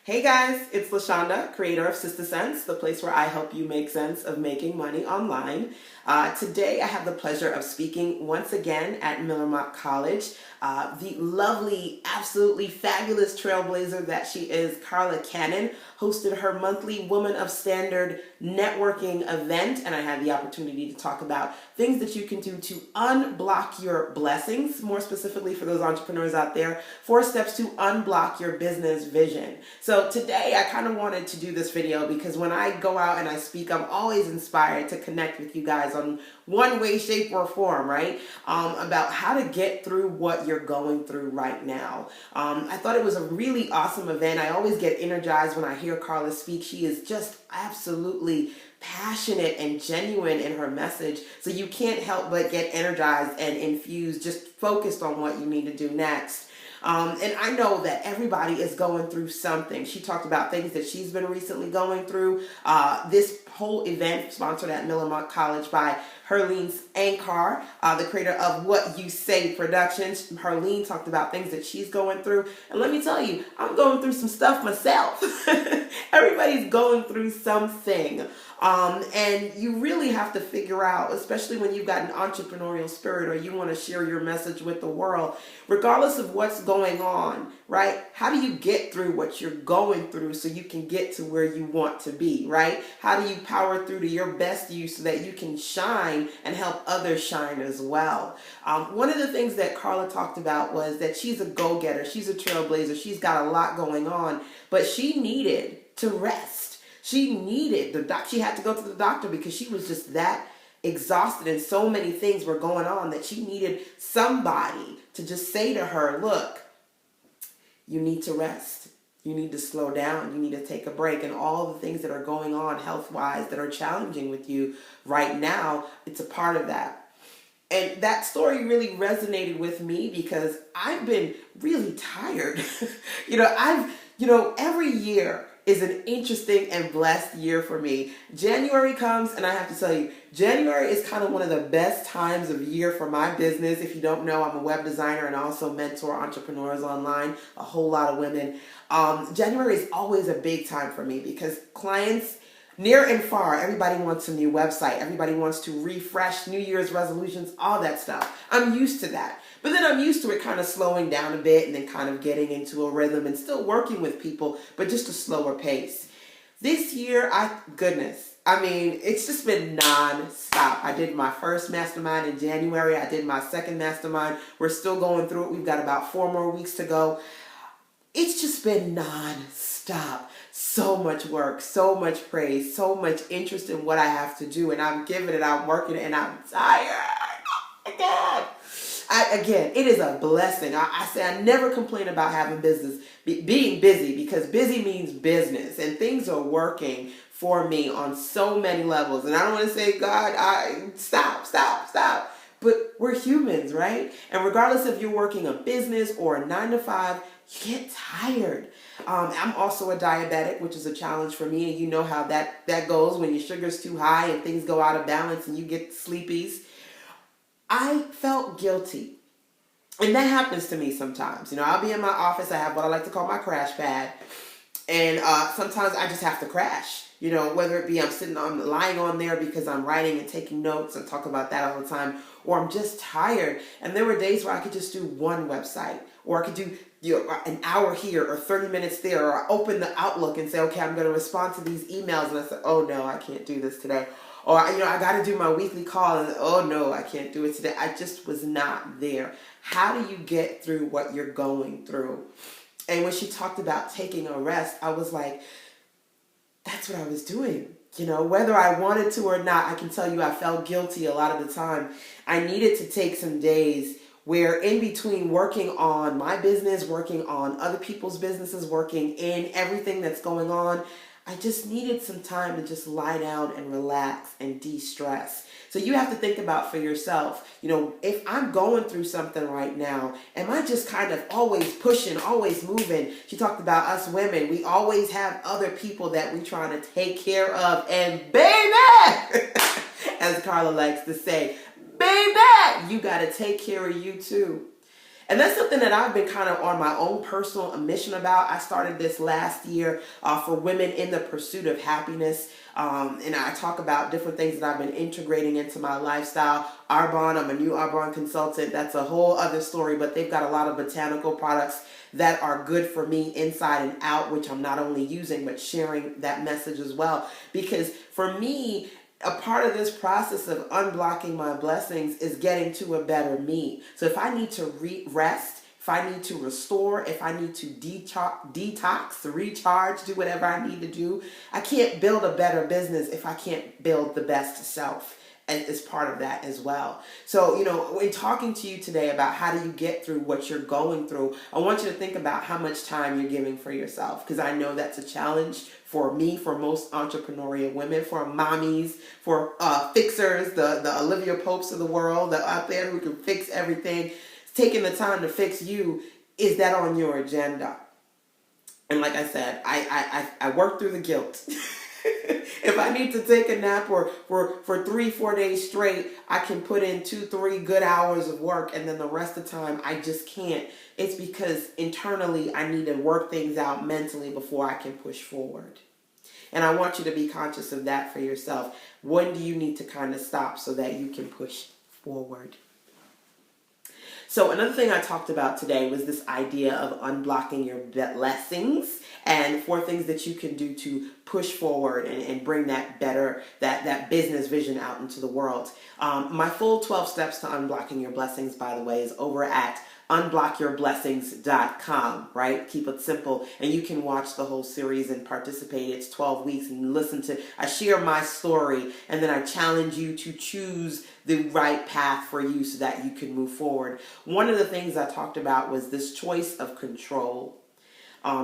Hey guys, it's LaShanda, creator of Sister Sense, the place where I help you make sense of making money online. Today I have the pleasure of speaking once again at Miller Mock College. The lovely, absolutely fabulous trailblazer that she is, Carla Cannon, hosted her monthly Woman of Standard networking event, and I had the opportunity to talk about things that you can do to unblock your blessings, more specifically for those entrepreneurs out there, 4 steps to unblock your business vision. So today I kind of wanted to do this video because when I go out and I speak, I'm always inspired to connect with you guys on one way, shape, or form, right? About how to get through what you're going through right now. I thought it was a really awesome event. I always get energized when I hear Carla speak. She is just absolutely passionate and genuine in her message. So you can't help but get energized and infused, just focused on what you need to do next. And I know that everybody is going through something. She talked about things that she's been recently going through. This whole event sponsored at Miller Mock College by Herlene Ankar, the creator of What You Say Productions. Herlene talked about things that she's going through. And let me tell you, I'm going through some stuff myself. Everybody's going through something. And you really have to figure out, especially when you've got an entrepreneurial spirit or you want to share your message with the world, regardless of what's going on, right? How do you get through what you're going through so you can get to where you want to be, right? How do you power through to your best use so that you can shine and help others shine as well? One of the things that Carla talked about was that she's a go-getter. She's a trailblazer. She's got a lot going on, but she needed to rest. She needed she had to go to the doctor because she was just that exhausted and so many things were going on that she needed somebody to just say to her, look, you need to rest. You need to slow down. You need to take a break. And all the things that are going on health-wise that are challenging with you right now, it's a part of that. And that story really resonated with me because I've been really tired. Every year is an interesting and blessed year for me. January comes, and I have to tell you, January is kind of one of the best times of year for my business. If you don't know, I'm a web designer and also mentor entrepreneurs online, a whole lot of women. January is always a big time for me because clients near and far, everybody wants a new website. Everybody wants to refresh New Year's resolutions, all that stuff. I'm used to that. But then I'm used to it kind of slowing down a bit and then kind of getting into a rhythm and still working with people, but just a slower pace. This year, it's just been non-stop. I did my first mastermind in January. I did my second mastermind. We're still going through it. We've got about 4 more weeks to go. It's just been non-stop. So much work, so much praise, so much interest in what I have to do. And I'm giving it, I'm working it, and I'm tired. Oh my God. Again, it is a blessing. I say I never complain about having business, being busy, because busy means business. And things are working for me on so many levels. And I don't want to say, God, stop. But we're humans, right? And regardless if you're working a business or a 9 to 5, you get tired. I'm also a diabetic, which is a challenge for me. And you know how that goes when your sugar's too high and things go out of balance and you get sleepies. I felt guilty. And that happens to me sometimes. I'll be in my office. I have what I like to call my crash pad. And sometimes I just have to crash. Whether it be I'm lying on there because I'm writing and taking notes and talk about that all the time, or I'm just tired. And there were days where I could just do one website, or I could do an hour here or 30 minutes there, or I open the Outlook and say, okay, I'm going to respond to these emails. And I said, oh no, I can't do this today. Or, I got to do my weekly call, and oh no, I can't do it today. I just was not there. How do you get through what you're going through? And when she talked about taking a rest, I was like, that's what I was doing. Whether I wanted to or not, I can tell you I felt guilty a lot of the time. I needed to take some days where in between working on my business, working on other people's businesses, working in everything that's going on, I just needed some time to just lie down and relax and de-stress. So you have to think about for yourself, if I'm going through something right now, am I just kind of always pushing, always moving? She talked about us women. We always have other people that we're trying to take care of. And baby, as Carla likes to say, baby, you got to take care of you too. And that's something that I've been kind of on my own personal mission about. I started this last year for women in the pursuit of happiness. And I talk about different things that I've been integrating into my lifestyle. Arbonne, I'm a new Arbonne consultant. That's a whole other story, but they've got a lot of botanical products that are good for me inside and out, which I'm not only using, but sharing that message as well. Because for me, a part of this process of unblocking my blessings is getting to a better me. So if I need to rest, if I need to restore, if I need to detox, recharge, do whatever I need to do, I can't build a better business if I can't build the best self. And is part of that as well. So, in talking to you today about how do you get through what you're going through, I want you to think about how much time you're giving for yourself, because I know that's a challenge for me, for most entrepreneurial women, for mommies, for fixers, the Olivia Popes of the world, that out there who can fix everything. Taking the time to fix you, is that on your agenda? And like I said, I work through the guilt. If I need to take a nap or for 3-4 days straight, I can put in 2-3 good hours of work, and then the rest of the time I just can't. It's because internally I need to work things out mentally before I can push forward. And I want you to be conscious of that for yourself. When do you need to kind of stop so that you can push forward? So another thing I talked about today was this idea of unblocking your blessings, and 4 things that you can do to push forward and bring that better, that business vision out into the world. My full 12 steps to unblocking your blessings, by the way, is over at unblockyourblessings.com, right? Keep it simple. And you can watch the whole series and participate. It's 12 weeks and I share my story, and then I challenge you to choose the right path for you so that you can move forward. One of the things I talked about was this choice of control.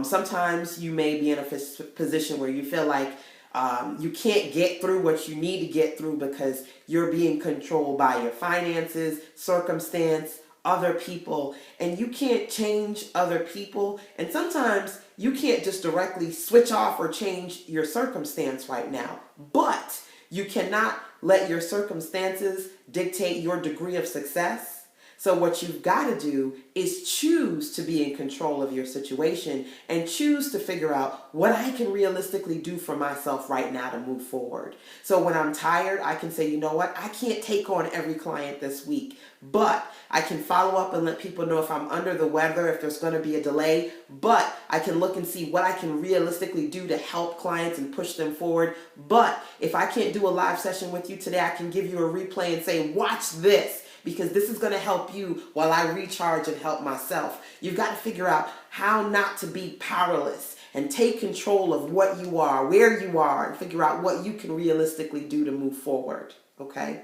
Sometimes you may be in a position where you feel like you can't get through what you need to get through because you're being controlled by your finances, circumstance, other people, and you can't change other people. And sometimes you can't just directly switch off or change your circumstance right now, but you cannot let your circumstances dictate your degree of success. So what you've got to do is choose to be in control of your situation and choose to figure out what I can realistically do for myself right now to move forward. So when I'm tired, I can say, you know what? I can't take on every client this week, but I can follow up and let people know if I'm under the weather, if there's going to be a delay, but I can look and see what I can realistically do to help clients and push them forward. But if I can't do a live session with you today, I can give you a replay and say, watch this, because this is going to help you while I recharge and help myself. You've got to figure out how not to be powerless and take control of what you are, where you are, and figure out what you can realistically do to move forward, okay?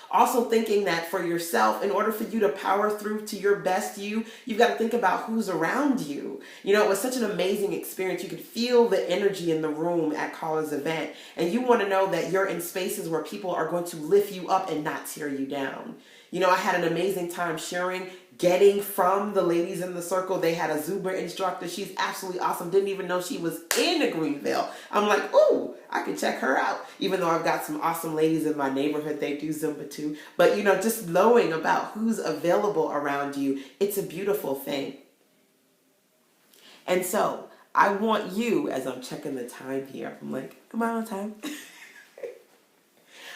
Also thinking that for yourself, in order for you to power through to your best you've got to think about who's around you. It was such an amazing experience. You could feel the energy in the room at Carla's event, and you want to know that you're in spaces where people are going to lift you up and not tear you down. I had an amazing time getting from the ladies in the circle. They had a Zumba instructor. She's absolutely awesome. Didn't even know she was in Greenville. I'm like, ooh, I can check her out. Even though I've got some awesome ladies in my neighborhood, they do Zumba too. But, just knowing about who's available around you, it's a beautiful thing. And so I want you, as I'm checking the time here, I'm like, am I on time?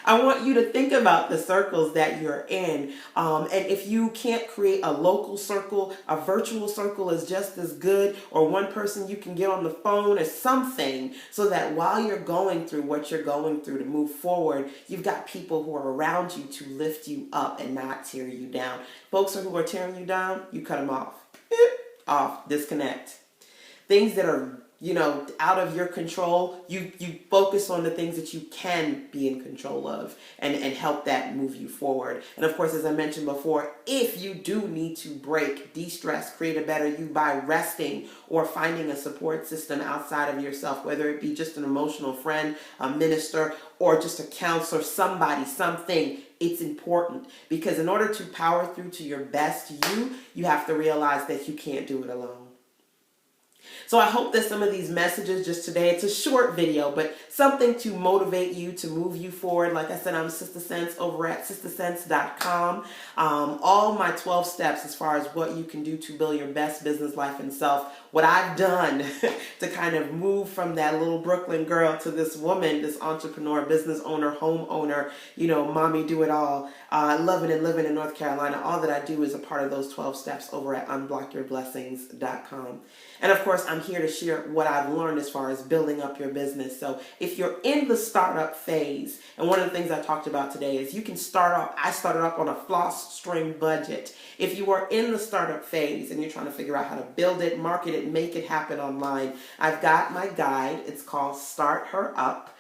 I want you to think about the circles that you're in. And if you can't create a local circle, a virtual circle is just as good, or one person you can get on the phone or something, so that while you're going through what you're going through to move forward, you've got people who are around you to lift you up and not tear you down. Folks who are tearing you down, you cut them off. Off, disconnect. Things that are out of your control, you focus on the things that you can be in control of and help that move you forward. And of course, as I mentioned before, if you do need to break, de-stress, create a better you by resting or finding a support system outside of yourself, whether it be just an emotional friend, a minister, or just a counselor, somebody, something, it's important. Because in order to power through to your best you have to realize that you can't do it alone. So I hope that some of these messages just today, it's a short video, but something to motivate you, to move you forward. Like I said, I'm Sister Sense over at sistersense.com. All my 12 steps as far as what you can do to build your best business life and self. What I've done to kind of move from that little Brooklyn girl to this woman, this entrepreneur, business owner, homeowner, mommy do it all, loving and living in North Carolina. All that I do is a part of those 12 steps over at unblockyourblessings.com. And of course, I'm here to share what I've learned as far as building up your business. So if you're in the startup phase, and one of the things I talked about today is you can start off, I started off on a floss string budget. If you are in the startup phase and you're trying to figure out how to build it, market it, make it happen online, I've got my guide. It's called Start Her Up.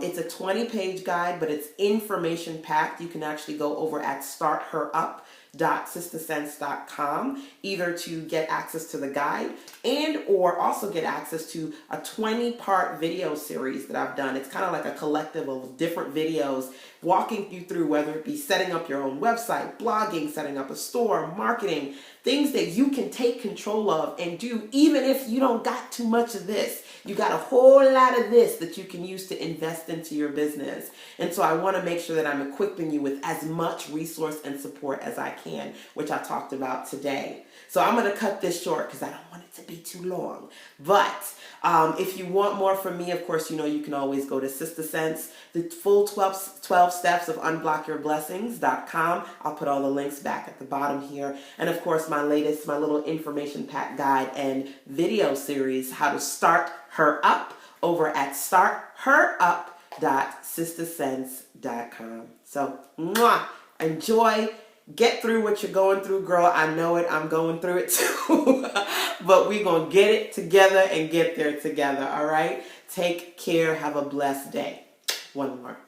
It's a 20-page guide, but it's information packed. You can actually go over at startherup.sistersense.com either to get access to the guide and or also get access to a 20-part video series that I've done. It's kind of like a collective of different videos walking you through whether it be setting up your own website, blogging, setting up a store, marketing, things that you can take control of and do even if you don't got too much of this. You got a whole lot of this that you can use to invest into your business. And so I want to make sure that I'm equipping you with as much resource and support as I can, which I talked about today. So I'm going to cut this short because I don't want it to be too long. But if you want more from me, of course, you can always go to Sister Sense, the full 12 steps of unblockyourblessings.com. I'll put all the links back at the bottom here. And of course, my little information pack guide and video series, How to Start Her Up, over at startherup.sistersense.com. So, enjoy. Get through what you're going through, girl. I know it. I'm going through it too. But we're going to get it together and get there together, all right? Take care. Have a blessed day. One more.